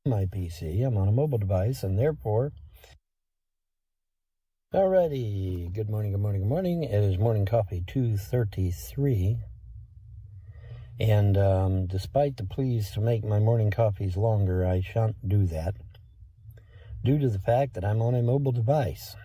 my PC. I'm on a mobile device, and therefore... Alrighty, good morning, good morning, good morning. It is morning coffee 2:33. And despite the pleas to make my morning coffees longer, I shan't do that, due to the fact that I'm on a mobile device.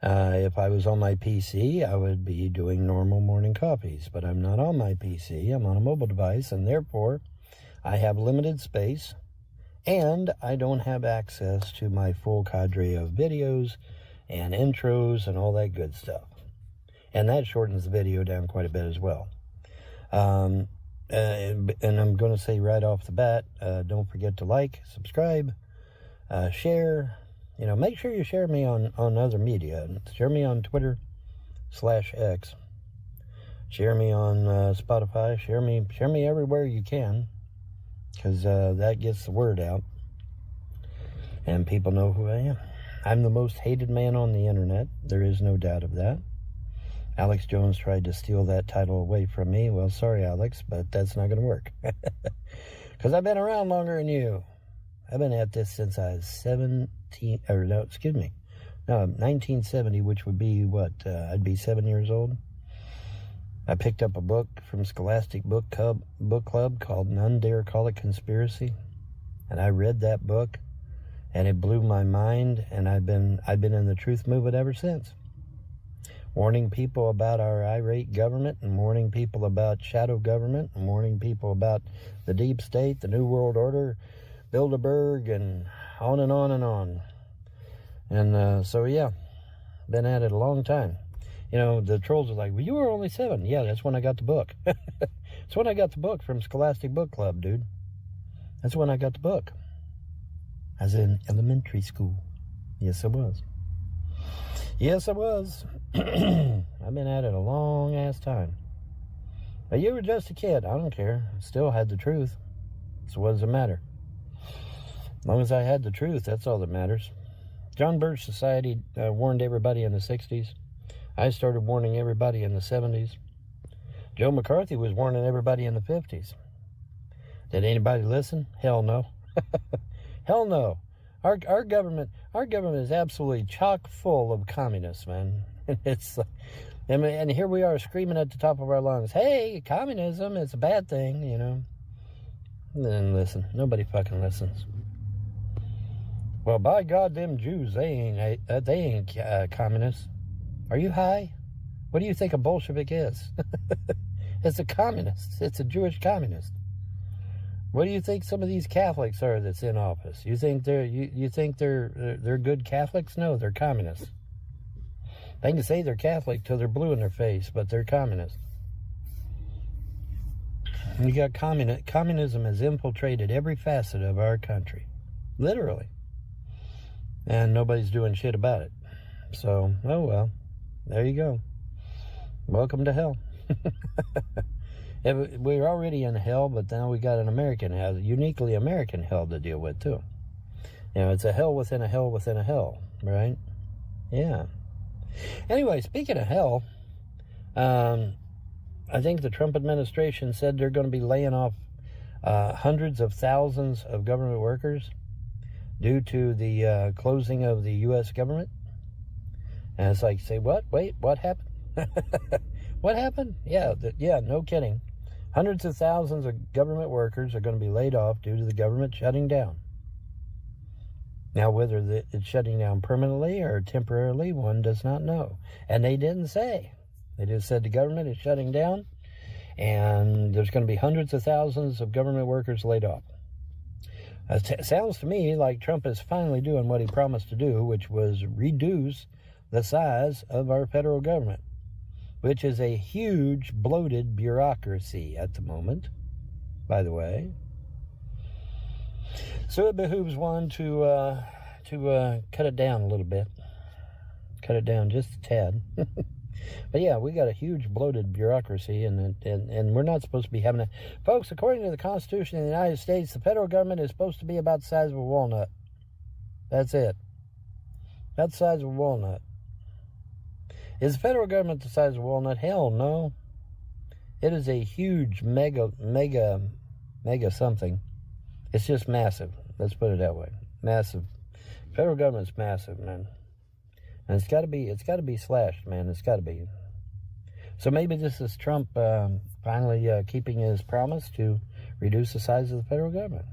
If I was on my PC, I would be doing normal morning coffees, but I'm not on my PC. I'm on a mobile device, and therefore I have limited space, and I don't have access to my full cadre of videos and intros and all that good stuff. And that shortens the video down quite a bit as well. And I'm going to say right off the bat, don't forget to like, subscribe, share. Make sure you share me on other media. Share me on Twitter/X. Share me on Spotify. Share me everywhere you can, because that gets the word out, and people know who I am. I'm the most hated man on the internet. There is no doubt of that. Alex Jones tried to steal that title away from me. Well, sorry, Alex, but that's not going to work. Because I've been around longer than you. I've been at this since I was 1970, which would be what? I'd be 7 years old. I picked up a book from Scholastic Book Club called None Dare Call It Conspiracy. And I read that book, and it blew my mind, and I've been in the truth movement ever since. Warning people about our irate government, and warning people about shadow government, and warning people about the deep state, the New World Order, Bilderberg, and on and on and on. And so, yeah, been at it a long time. The trolls are like, well, you were only 7. Yeah, that's when I got the book. That's when I got the book from Scholastic Book Club, dude. That's when I got the book. I was in elementary school. Yes, I was. Yes, I was. I've been at it a long-ass time. But you were just a kid. I don't care. Still had the truth. So what does it matter? As long as I had the truth, that's all that matters. John Birch Society warned everybody in the 60s. I started warning everybody in the 70s. Joe McCarthy was warning everybody in the 50s. Did anybody listen? Hell no. Hell no. Our government is absolutely chock full of communists, man. And here we are screaming at the top of our lungs, hey, communism, it's a bad thing, And then listen. Nobody fucking listens. Well, by God, them Jews, they ain't communists. Are you high? What do you think a Bolshevik is? It's a communist. It's a Jewish communist. What do you think some of these Catholics are that's in office? You think they're good Catholics? No, they're communists. They can say they're Catholic till they're blue in their face, but they're communists. You got communism has infiltrated every facet of our country, literally, and nobody's doing shit about it. So, oh well, there you go. Welcome to hell. We're already in hell, but now we got an American hell, uniquely American hell to deal with too. It's a hell within a hell within a hell, right? Yeah. Anyway, speaking of hell, I think the Trump administration said they're going to be laying off hundreds of thousands of government workers due to the closing of the U.S. government. And it's like, say what? Wait, what happened? What happened? Yeah, no kidding. Hundreds of thousands of government workers are going to be laid off due to the government shutting down. Now, whether it's shutting down permanently or temporarily, one does not know. And they didn't say. They just said the government is shutting down, and there's going to be hundreds of thousands of government workers laid off. It sounds to me like Trump is finally doing what he promised to do, which was reduce the size of our federal government, which is a huge, bloated bureaucracy at the moment, by the way. So it behooves one to cut it down a little bit. Cut it down just a tad. But yeah, we got a huge, bloated bureaucracy, and we're not supposed to be having it. Folks, according to the Constitution of the United States, the federal government is supposed to be about the size of a walnut. That's it. About the size of a walnut. Is the federal government the size of a walnut? Hell no. It is a huge mega something. It's just massive. Let's put it that way. Massive. Federal government's massive, man. And it's got to be slashed, man. It's got to be. So maybe this is Trump finally keeping his promise to reduce the size of the federal government.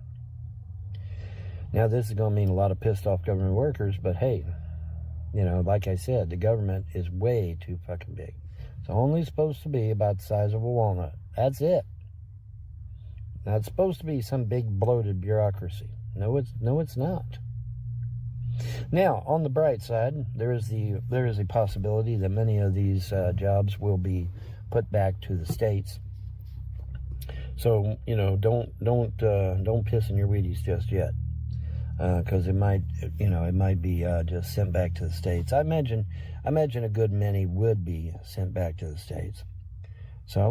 Now, this is going to mean a lot of pissed off government workers, but hey, you know, like I said, the government is way too fucking big. It's only supposed to be about the size of a walnut. That's it. Now, it's supposed to be some big bloated bureaucracy. No, it's not. Now, on the bright side, there is a possibility that many of these jobs will be put back to the states. So, you know, don't piss in your Wheaties just yet, because it might be just sent back to the states. I imagine a good many would be sent back to the states. So I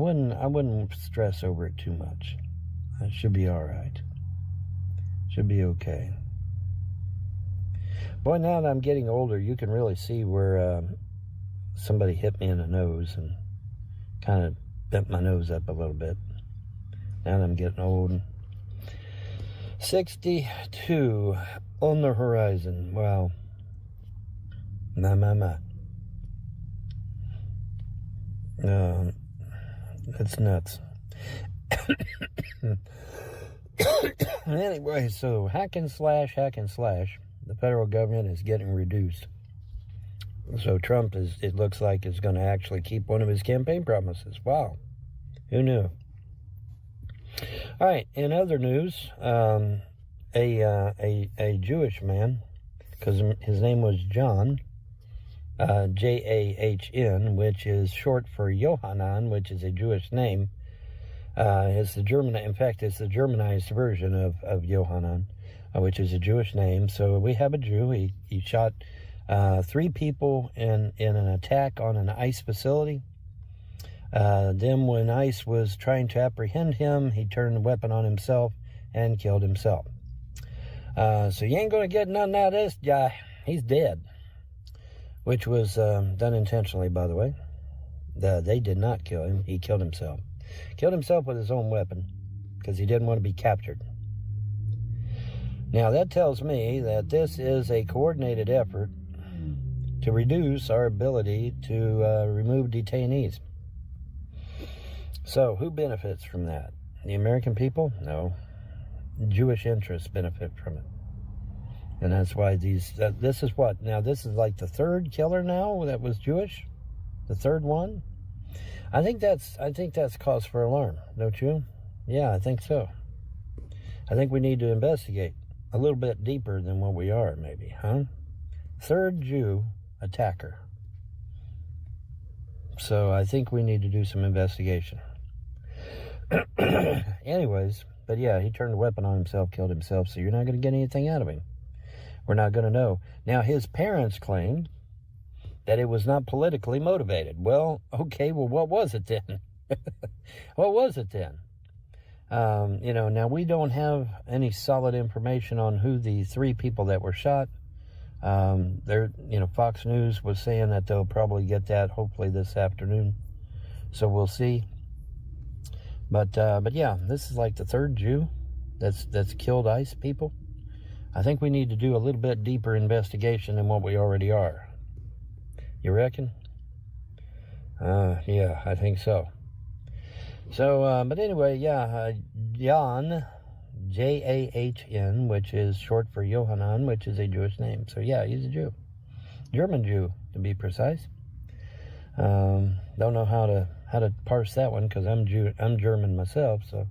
wouldn't stress over it too much. It should be all right. Should be okay. Boy, now that I'm getting older, you can really see where somebody hit me in the nose and kind of bent my nose up a little bit. Now that I'm getting old. 62 on the horizon. Wow. My. That's nuts. Anyway, so hack and slash. The federal government is getting reduced. So Trump it looks like, is going to actually keep one of his campaign promises. Wow. Who knew? All right, in other news, a Jewish man, because his name was John, Jahn, which is short for Yohanan, which is a Jewish name. It's the Germanized version of Yohanan, which is a Jewish name. So we have a Jew. He shot 3 people in an attack on an ICE facility. Then when ICE was trying to apprehend him, he turned the weapon on himself and killed himself. So you ain't going to get nothing out of this guy. He's dead. Which was done intentionally, by the way. They did not kill him. He killed himself. Killed himself with his own weapon because he didn't want to be captured. Now, that tells me that this is a coordinated effort to reduce our ability to remove detainees. So, who benefits from that? The American people? No. Jewish interests benefit from it. And that's why this is what? Now, this is like the 3rd killer now that was Jewish? The 3rd one? I think that's cause for alarm, don't you? Yeah, I think so. I think we need to investigate a little bit deeper than what we are, maybe, huh? 3rd Jew attacker. So I think we need to do some investigation. Anyways, but yeah, he turned the weapon on himself, killed himself, so you're not going to get anything out of him. We're not going to know. Now, his parents claimed that it was not politically motivated. Well, okay, well, what was it then? What was it then? Now we don't have any solid information on who the 3 people that were shot. Fox News was saying that they'll probably get that hopefully this afternoon. So we'll see. But yeah, this is like the 3rd Jew that's killed ICE people. I think we need to do a little bit deeper investigation than what we already are. You reckon? Yeah, I think so. So, but anyway, yeah, Jan, Jahn, which is short for Yohanan, which is a Jewish name. So yeah, he's a Jew. German Jew, to be precise. Don't know how to parse that one because I'm German myself, so,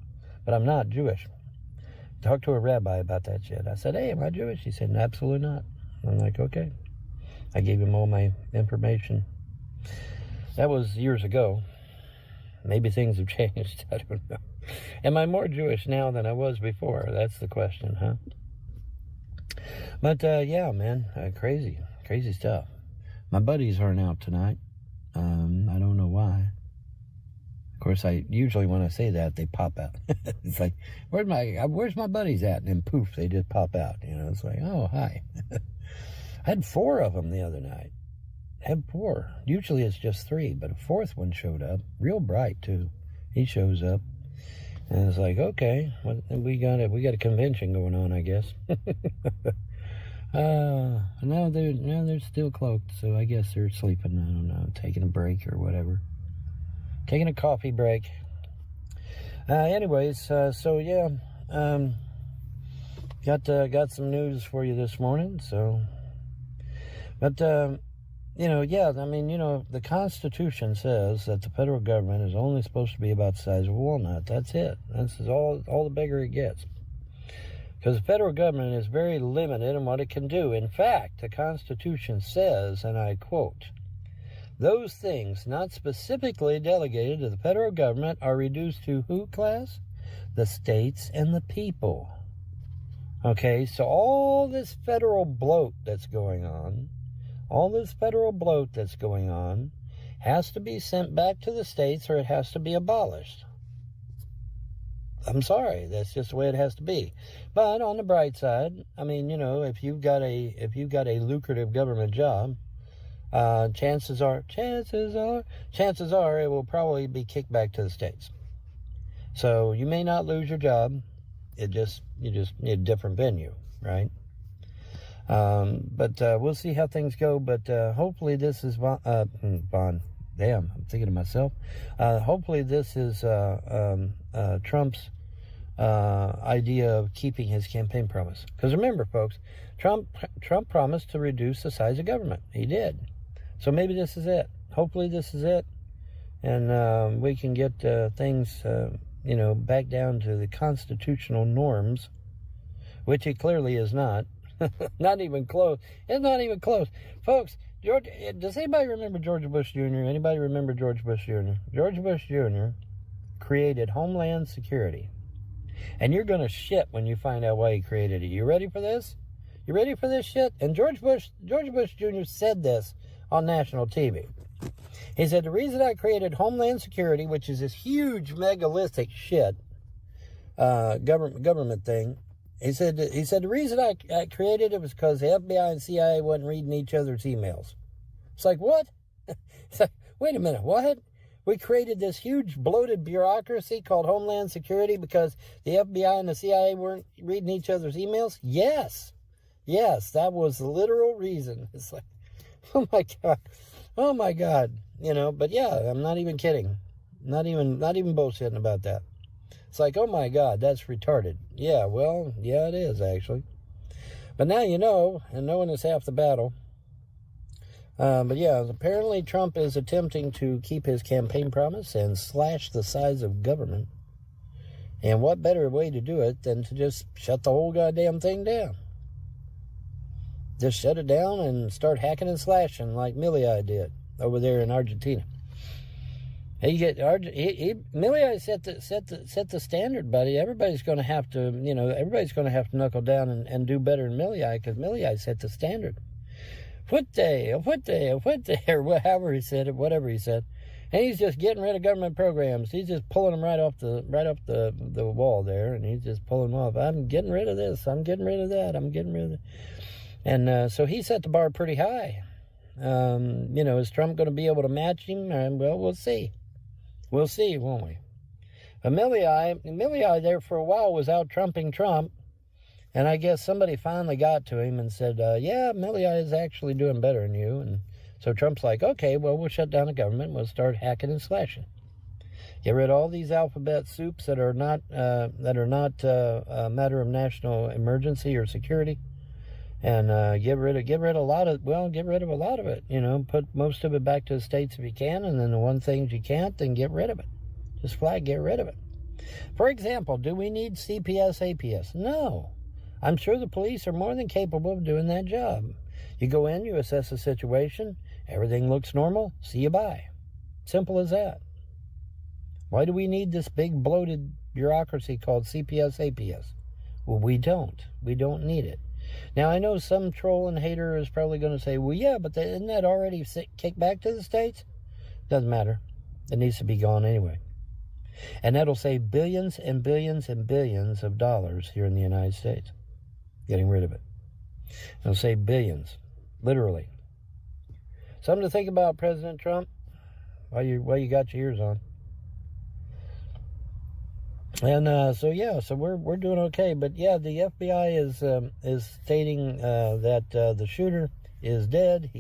but I'm not Jewish. Talked to a rabbi about that shit. I said, hey, am I Jewish? He said, absolutely not. I'm like, okay. I gave him all my information. That was years ago. Maybe things have changed. I don't know. Am I more Jewish now than I was before? That's the question, huh? But, yeah, man, crazy stuff. My buddies aren't out tonight. I don't know why. Of course, usually when I say that, they pop out. It's like, where's my buddies at? And then poof, they just pop out. You know, it's like, oh, hi. I had 4 of them the other night. Had 4. Usually it's just 3, but a 4th one showed up. Real bright, too. He shows up. And it's like, okay, we got a convention going on, I guess. Now they're still cloaked, so I guess they're sleeping. I don't know, taking a break or whatever, taking a coffee break. Anyways, so yeah, got some news for you this morning. So, but yeah, I mean, the Constitution says that the federal government is only supposed to be about the size of a walnut. That's it. That's all the bigger it gets. Because the federal government is very limited in what it can do. In fact, the Constitution says, and I quote, "Those things not specifically delegated to the federal government are reduced to who class? The states and the people." Okay, so all this federal bloat that's going on, has to be sent back to the states, or it has to be abolished. I'm sorry, that's just the way it has to be. But on the bright side, I mean, if you've got a lucrative government job, chances are it will probably be kicked back to the states. So you may not lose your job. You just need a different venue, right? But we'll see how things go. But hopefully this is Damn, I'm thinking to myself. Hopefully this is Trump's idea of keeping his campaign promise. Because remember, folks, Trump promised to reduce the size of government. He did. So maybe this is it. Hopefully this is it, and we can get things, back down to the constitutional norms, which it clearly is not. Not even close. It's not even close, folks. Does anybody remember George Bush Jr.? Anybody remember George Bush Jr.? George Bush Jr. created Homeland Security. And you're going to shit when you find out why he created it. You ready for this? You ready for this shit? And George Bush Jr. said this on national TV. He said, "The reason I created Homeland Security, which is this huge megalithic shit, government thing, he said the reason I created it was because the FBI and CIA wasn't reading each other's emails." It's like, what? It's like, wait a minute, what? We created this huge bloated bureaucracy called Homeland Security because the FBI and the CIA weren't reading each other's emails? Yes, that was the literal reason. It's like, oh my God, but yeah, I'm not even kidding. Not even bullshitting about that. It's like, oh my God, that's retarded. Yeah, well, yeah, it is actually. But now you know, and knowing is half the battle. But yeah, apparently Trump is attempting to keep his campaign promise and slash the size of government. And what better way to do it than to just shut the whole goddamn thing down? Just shut it down and start hacking and slashing like Milei did over there in Argentina. Milei set the standard, buddy. Everybody's going to have to, knuckle down and do better than Milei, because Milei set the standard. What day, or however he said it, whatever he said. And he's just getting rid of government programs. He's just pulling them right off the wall there, and he's just pulling them off. I'm getting rid of this. I'm getting rid of that. I'm getting rid of it. And so he set the bar pretty high. Is Trump going to be able to match him? Well, we'll see. We'll see, won't we? But Milei there for a while was out trumping Trump. And I guess somebody finally got to him and said, yeah, Milei is actually doing better than you. And so Trump's like, okay, well, we'll shut down the government. We'll start hacking and slashing. Get rid of all these alphabet soups that are not a matter of national emergency or security. And get rid of a lot of it. Put most of it back to the states if you can. And then the one things you can't, then get rid of it. Just flat get rid of it. For example, do we need CPS, APS? No. I'm sure the police are more than capable of doing that job. You go in, you assess the situation, everything looks normal, see you bye. Simple as that. Why do we need this big bloated bureaucracy called CPS, APS? Well, we don't. We don't need it. Now, I know some troll and hater is probably going to say, well, yeah, but isn't that already kicked back to the states? Doesn't matter. It needs to be gone anyway. And that'll save billions and billions and billions of dollars here in the United States. Getting rid of it. It'll save billions. Literally. Something to think about, President Trump, while you got your ears on. And so we're doing okay. But yeah, the FBI is stating that the shooter is dead.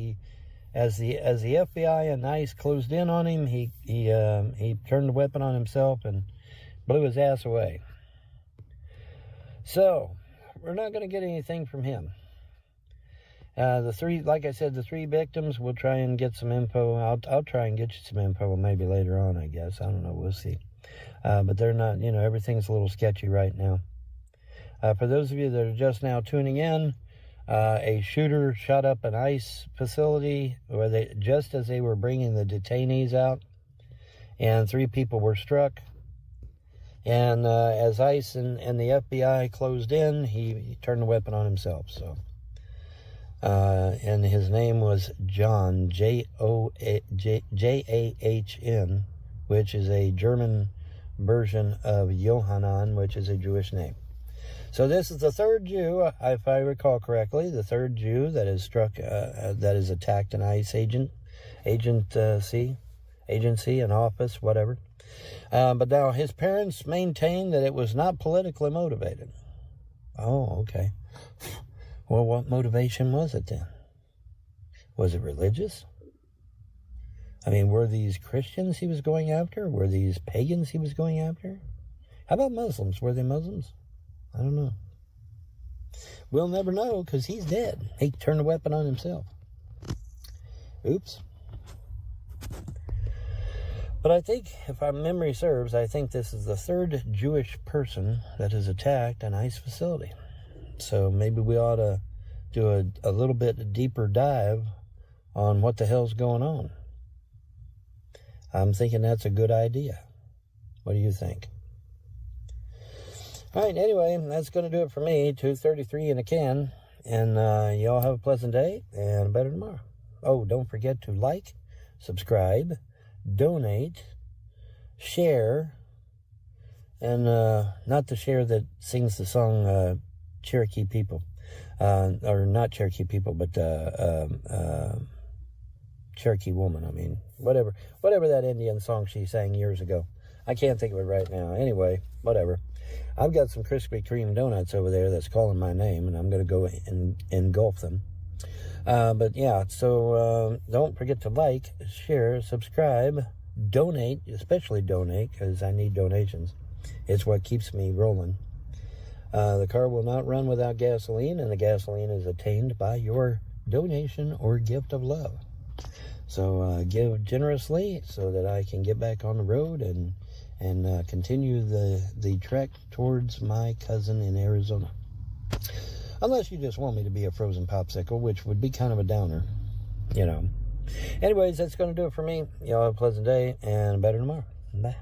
As the FBI and ICE closed in on him, he turned the weapon on himself and blew his ass away. So we're not going to get anything from him. Like I said, the three victims, we'll try and get some info. I'll try and get you some info maybe later on, I guess. I don't know. We'll see. But they're not, everything's a little sketchy right now. For those of you that are just now tuning in, a shooter shot up an ICE facility just as they were bringing the detainees out, and 3 people were struck. And as ICE and the FBI closed in, he turned the weapon on himself. So, and his name was John, Jahn, which is a German version of Johanan, which is a Jewish name. So this is the third Jew, if I recall correctly, the third Jew that is struck, that is attacked an ICE agency, an office, whatever. But now his parents maintain that it was not politically motivated. Oh, okay. Well, what motivation was it then? Was it religious? I mean, were these Christians he was going after? Were these pagans he was going after? How about Muslims? Were they Muslims? I don't know. We'll never know because he's dead. He turned the weapon on himself. Oops. But I think, if my memory serves, I think this is the third Jewish person that has attacked an ICE facility. So maybe we ought to do a little bit deeper dive on what the hell's going on. I'm thinking that's a good idea. What do you think? All right, anyway, that's going to do it for me. 2:33 in a can. And y'all have a pleasant day and a better tomorrow. Oh, don't forget to like, subscribe, donate, share, and not the share that sings the song Cherokee People. Or not Cherokee People, but Cherokee Woman. I mean, whatever that Indian song she sang years ago. I can't think of it right now. Anyway, whatever. I've got some Krispy Kreme donuts over there that's calling my name, and I'm going to go and engulf them. But yeah, so don't forget to like, share, subscribe, donate, especially donate, because I need donations. It's what keeps me rolling. The car will not run without gasoline, and the gasoline is attained by your donation or gift of love. So give generously so that I can get back on the road and continue the trek towards my cousin in Arizona. Unless you just want me to be a frozen popsicle, which would be kind of a downer, Anyways, that's going to do it for me. Y'all have a pleasant day and better tomorrow. Bye.